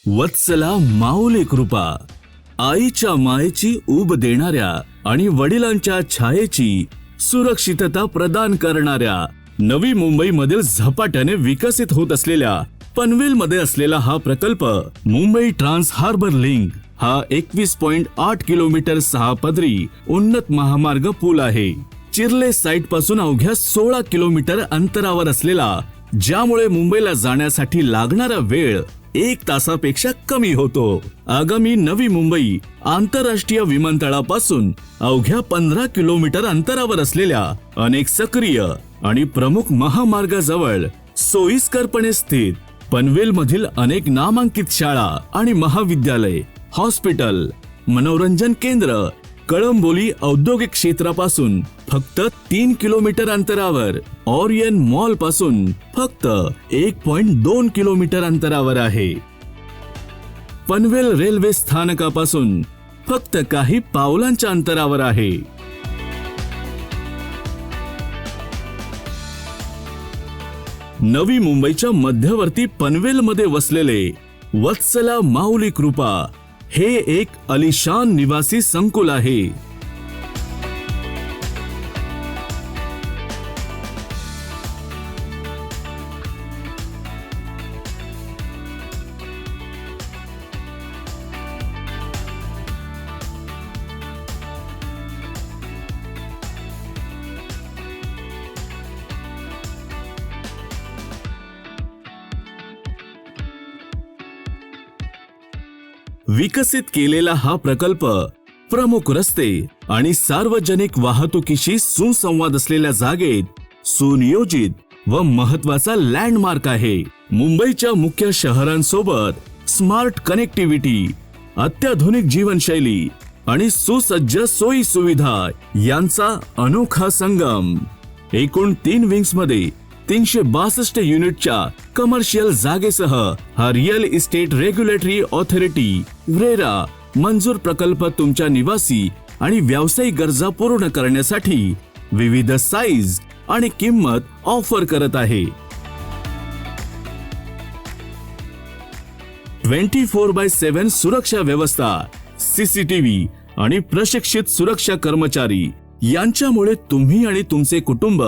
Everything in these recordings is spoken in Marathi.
वत्सला माऊली कृपा, आईच्या मायेची ऊब देणाऱ्या आणि वडिलांच्या छायेची सुरक्षितता प्रदान करणाऱ्या नवी मुंबईमधील झपाट्याने विकसित होत असलेल्या पनवेलमध्ये असलेला हा प्रकल्प मुंबई ट्रान्स हार्बर लिंक हा 21.8 किलोमीटर 6 पदरी उन्नत महामार्ग पूल आहे. चिर्ले साइट पासून अवघ्या 16 किलोमीटर अंतरावर असलेला, ज्यामुळे मुंबईला जाण्यासाठी लागणारा वेळ 1 तासापेक्षा कमी होतो. आगामी नवी मुंबई आंतरराष्ट्रीय विमानतळापासून अवघ्या 15 किलोमीटर अंतरावर असलेल्या अनेक सक्रिय आणि प्रमुख महामार्गाजवळ सोयीस्करपणे स्थित पनवेलमधील अनेक नामांकित शाळा आणि महाविद्यालय, हॉस्पिटल, मनोरंजन केंद्र, कळंबोली औद्योगिक क्षेत्रापासून फक्त 3 किलोमीटर अंतरावर, ओरियन मॉल पासून फक्त 1.2 किलोमीटर अंतरावर आहे. पनवेल रेल्वे स्थानकापासून फक्त काही पावलांच्या अंतरावर आहे. नवी मुंबईच्या मध्यवर्ती पनवेलमध्ये वसलेले वत्सला माऊली कृपा हे एक आलिशान निवासी संकुल आहे. विकसित केलेला हा प्रकल्प प्रमुख रस्ते आणि सार्वजनिक वाहतुकीशी सुसंवाद असलेल्या जागेत सुनियोजित व महत्वाचा लँडमार्क आहे. मुंबईच्या मुख्य शहरांसोबत स्मार्ट कनेक्टिव्हिटी, अत्याधुनिक जीवनशैली आणि सुसज्ज सोयी सुविधा यांचा अनोखा संगम. एकूण 3 विंग्स मध्ये 362 युनिटच्या कमर्शियल जागेसह हा real estate regulatory authority RERA मंजूर प्रकल्प तुमच्या निवासी आणि व्यावसायिक गरजा पूर्ण करण्यासाठी विविध साईज आणि किंमत ऑफर करत आहे. 24/7 सुरक्षा व्यवस्था, सीसीटीव्ही आणि प्रशिक्षित सुरक्षा कर्मचारी यांच्यामुळे तुम्ही आणि तुमचे कुटुंब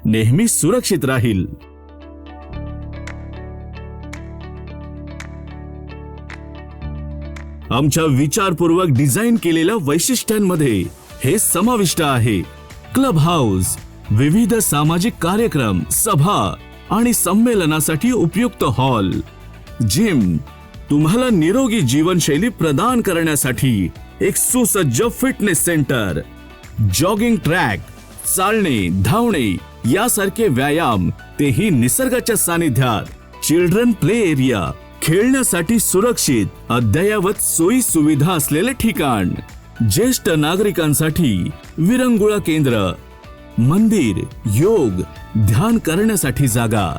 नेहमी सुरक्षित राहील. आमच्या विचारपूर्वक डिझाईन केलेल्या वैशिष्ट्यांमध्ये हे समाविष्ट आहे: क्लब हाऊस, विविध सामाजिक कार्यक्रम, सभा आणि संमेलनासाठी उपयुक्त हॉल, जिम, तुम्हाला निरोगी जीवनशैली प्रदान करण्यासाठी एक सुसज्ज फिटनेस सेंटर, जॉगिंग ट्रॅक, चालणे, धावणे यासारखे व्यायाम, तेही निसर्गाच्या सानिध्यात, चिल्ड्रन प्ले एरिया, खेळण्यासाठी सुरक्षित अद्ययावत सोयी सुविधा असलेले ठिकाण, ज्येष्ठ नागरिकांसाठी विरंगुळा केंद्र, मंदिर, योग, ध्यान करण्यासाठी जागा,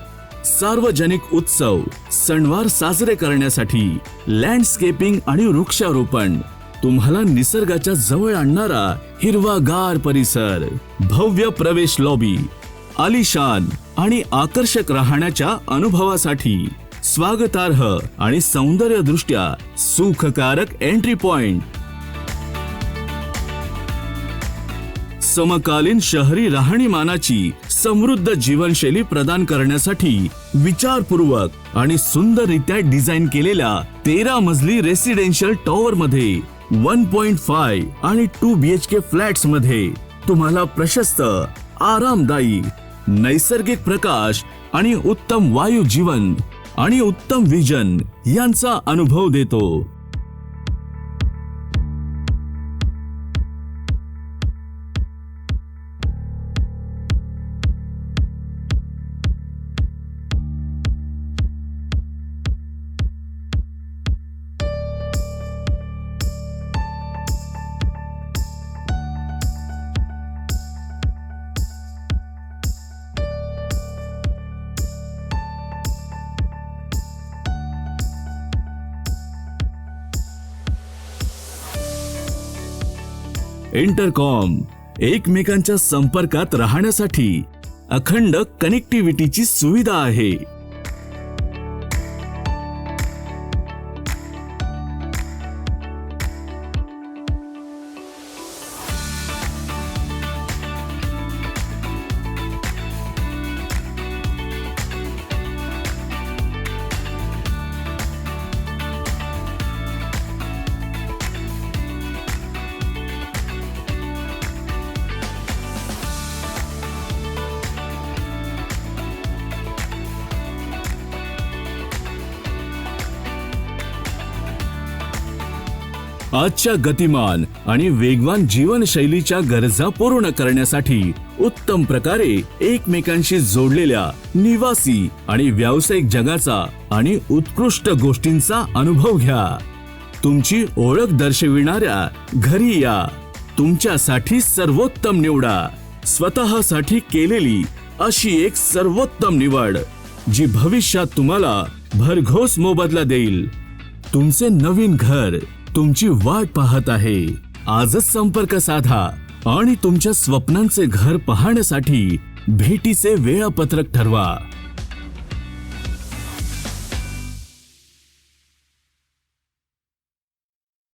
सार्वजनिक उत्सव, सणवार साजरे करण्यासाठी लँडस्केपिंग आणि वृक्षारोपण, तुम्हाला निसर्गाच्या जवळ आणणारा हिरवागार परिसर, भव्य प्रवेश लॉबी, आलिशान आणि आकर्षक राहण्याच्या अनुभवासाठी स्वागतार्ह आणि सौंदर्यदृष्ट्या सुखकारक एंट्री पॉइंट, समकालीन शहरी राहणीमानाची समृद्ध जीवनशैली प्रदान करण्यासाठी विचारपूर्वक आणि सुंदररित्या डिझाईन केलेल्या 13 मजली रेसिडेन्शियल टॉवर मध्ये 1.5 आणि 2 BHK फ्लॅट्स मध्ये तुम्हाला प्रशस्त, आरामदायी, नैसर्गिक प्रकाश आणि उत्तम वायू जीवन आणि उत्तम विजन यांचा अनुभव देतो. इंटरकॉम, एकमेकांच्या संपर्कात राहण्यासाठी अखंड कनेक्टिव्हिटीची सुविधा आहे. आजच्या गतिमान आणि वेगवान जीवनशैलीच्या गरजा पूर्ण करण्यासाठी उत्तम प्रकारे एकमेकांशी जोडलेल्या निवासी आणि व्यावसायिक जगाचा आणि उत्कृष्ट गोष्टींचा अनुभव घ्या. तुमची ओळख दर्शविणाऱ्या घरी या. तुमच्यासाठी सर्वोत्तम निवडा. स्वतःसाठी केलेली अशी एक सर्वोत्तम निवड जी भविष्यात तुम्हाला भरघोस मोबदला देईल. तुमचे नवीन घर तुमची वाट पाहत आहे. आजच संपर्क साधा आणि तुमच्या स्वप्नांचे घर पाहण्यासाठी भेटीचे वेळापत्रक ठरवा.